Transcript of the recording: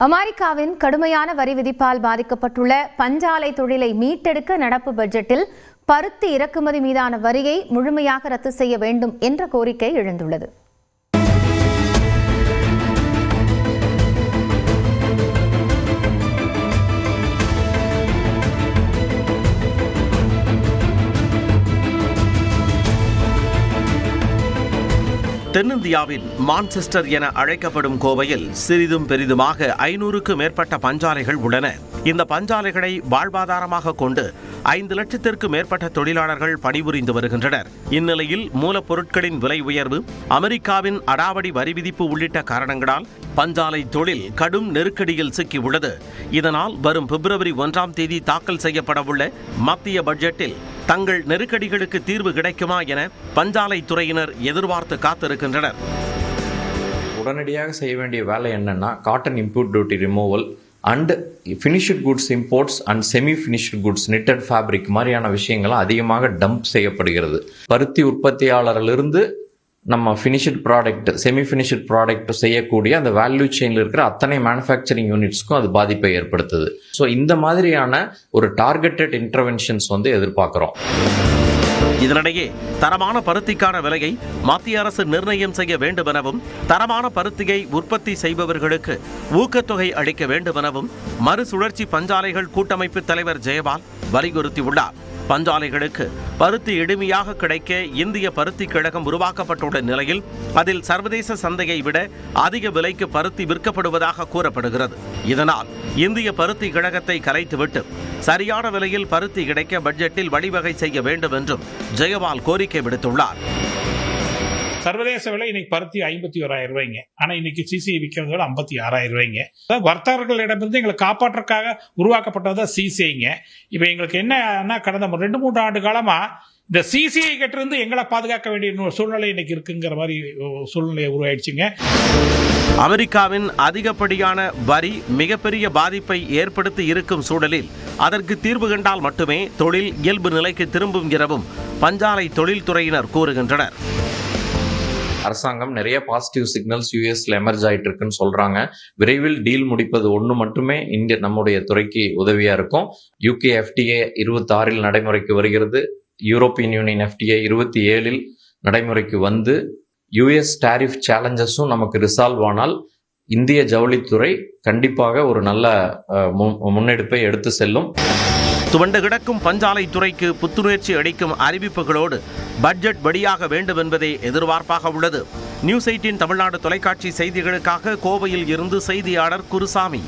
அமெரிக்காவின் கடுமையான வரி விதிப்பால் பாதிக்கப்பட்டுள்ள பஞ்சாலை தொழிலை மீட்டெடுக்க நடப்பு பட்ஜெட்டில் பருத்தி இறக்குமதி மீதான வரியை முழுமையாக ரத்து செய்ய வேண்டும் என்ற கோரிக்கை எழுந்துள்ளது. தென்னிந்தியாவின் மான்செஸ்டர் என அழைக்கப்படும் கோவையில் சிறிதும் பெரிதுமாக 500க்கு மேற்பட்ட பஞ்சாலைகள் உள்ளன. இந்த பஞ்சாலைகளை வாழ்வாதாரமாக கொண்டு 5 லட்சத்திற்கு மேற்பட்ட தொழிலாளர்கள் பணிபுரிந்து வருகின்றனர். இந்நிலையில் மூலப்பொருட்களின் விலை உயர்வு, அமெரிக்காவின் அடாவடி வரி விதிப்பு உள்ளிட்ட காரணங்களால் பஞ்சாலை தொழில் கடும் நெருக்கடியில் சிக்கியுள்ளது. இதனால் வரும் பிப்ரவரி 1ஆம் தேதி தாக்கல் செய்யப்படவுள்ள மத்திய பட்ஜெட்டில் தங்கள் நெருக்கடிகளுக்கு தீர்வு கிடைக்குமா என பஞ்சாலை துறையினர் எதிர்பார்த்து காத்திருக்கின்றனர். உடனடியாக செய்ய வேண்டிய வேலை என்னன்னா, cotton import duty removal and finished goods imports and semi finished goods knitted fabric மாதிரியான விஷயங்கள்லாம் அதிகமாக டம்ப் செய்யப்படுகிறது. பருத்தி உற்பத்தியாளரிலிருந்து நம்ம finished product, semi finished product செய்யக்கூடிய அந்த வேல்யூ செயினில் இருக்கிற அத்தனை மேனுஃபேக்சரிங் யூனிட்ஸ்க்கும் அது பாதிப்பை ஏற்படுத்துது. ஸோ இந்த மாதிரியான ஒரு டார்கெட்டட் இன்டர்வென்ஷன்ஸ் எதிர்பார்க்குறோம். இதனிடையே தரமான பருத்திக்கான விலையை மத்திய அரசு நிர்ணயம் செய்ய வேண்டும் எனவும், தரமான பருத்தியை உற்பத்தி செய்பவர்களுக்கு ஊக்கத்தொகை அளிக்க வேண்டும் எனவும் மறுசுழற்சி பஞ்சாலைகள் கூட்டமைப்பு தலைவர் ஜெயபால் வலியுறுத்தியுள்ளார். பஞ்சாலைகளுக்கு பருத்தி எளிமையாக கிடைக்க இந்திய பருத்தி கழகம் உருவாக்கப்பட்டுள்ள நிலையில் அதில் சர்வதேச சந்தையை விட அதிக விலைக்கு பருத்தி விற்கப்படுவதாக கூறப்படுகிறது. இதனால் இந்திய பருத்தி கழகத்தை கலைத்துவிட்டு சரியான விலையில் பருத்தி கிடைக்க பட்ஜெட்டில் வழிவகை செய்ய வேண்டும் என்றும் ஜெயபால் கோரிக்கை விடுத்துள்ளார். சர்வதேச விலை இன்னைக்கு பருத்தி 51,000 ரூபாய்ங்க. ஆனால் இன்னைக்கு சிசிஐ விற்கிறத விட 56,000 ரூபாய்ங்க. வர்த்தகர்களிடமிருந்து எங்களை காப்பாற்றுறதுக்காக உருவாக்கப்பட்டது சிசிஐங்க. இப்போ எங்களுக்கு என்ன கடந்த 2-3 ஆண்டு காலமாக இந்த சிசிஐ கிட்ட எங்களை பாதுகாக்க வேண்டிய சூழ்நிலை இன்னைக்கு இருக்குங்கிற மாதிரி சூழ்நிலை உருவாயிடுச்சுங்க. அமெரிக்காவின் அதிகப்படியான வரி மிகப்பெரிய பாதிப்பை ஏற்படுத்தி இருக்கும் சூழலில் அதற்கு தீர்வு கண்டால் மட்டுமே தொழில் இயல்பு நிலைக்கு திரும்பும் எனவும் பஞ்சாலை தொழில்துறையினர் கூறுகின்றனர். அரசாங்கம் நிறைய பாசிட்டிவ் சிக்னல்ஸ் யூஎஸ்ல எமர்ஜ் ஆயிட்டு இருக்குன்னு சொல்றாங்க. விரைவில் டீல் முடிப்பது ஒன்று மட்டுமே நம்முடைய துறைக்கு உதவியா இருக்கும். UK FTA 26 நடைமுறைக்கு வருகிறது. யூரோப்பியன் யூனியன் FTA 27 நடைமுறைக்கு வந்து US டாரிஃப் சேலஞ்சஸும் நமக்கு ரிசால்வ் ஆனால் இந்திய ஜவுளித்துறை கண்டிப்பாக ஒரு நல்ல முன்னெடுப்பை எடுத்து செல்லும். துவண்டு கிடக்கும் பஞ்சாலை துறைக்கு புத்துணர்ச்சி அளிக்கும் அறிவிப்புகளோடு பட்ஜெட் வெளியாக வேண்டும் என்பதே எதிர்பார்ப்பாக உள்ளது. நியூஸ் 18 தமிழ்நாடு தொலைக்காட்சி செய்திகளுக்காக கோவையில் இருந்து செய்தியாளர் குருசாமி.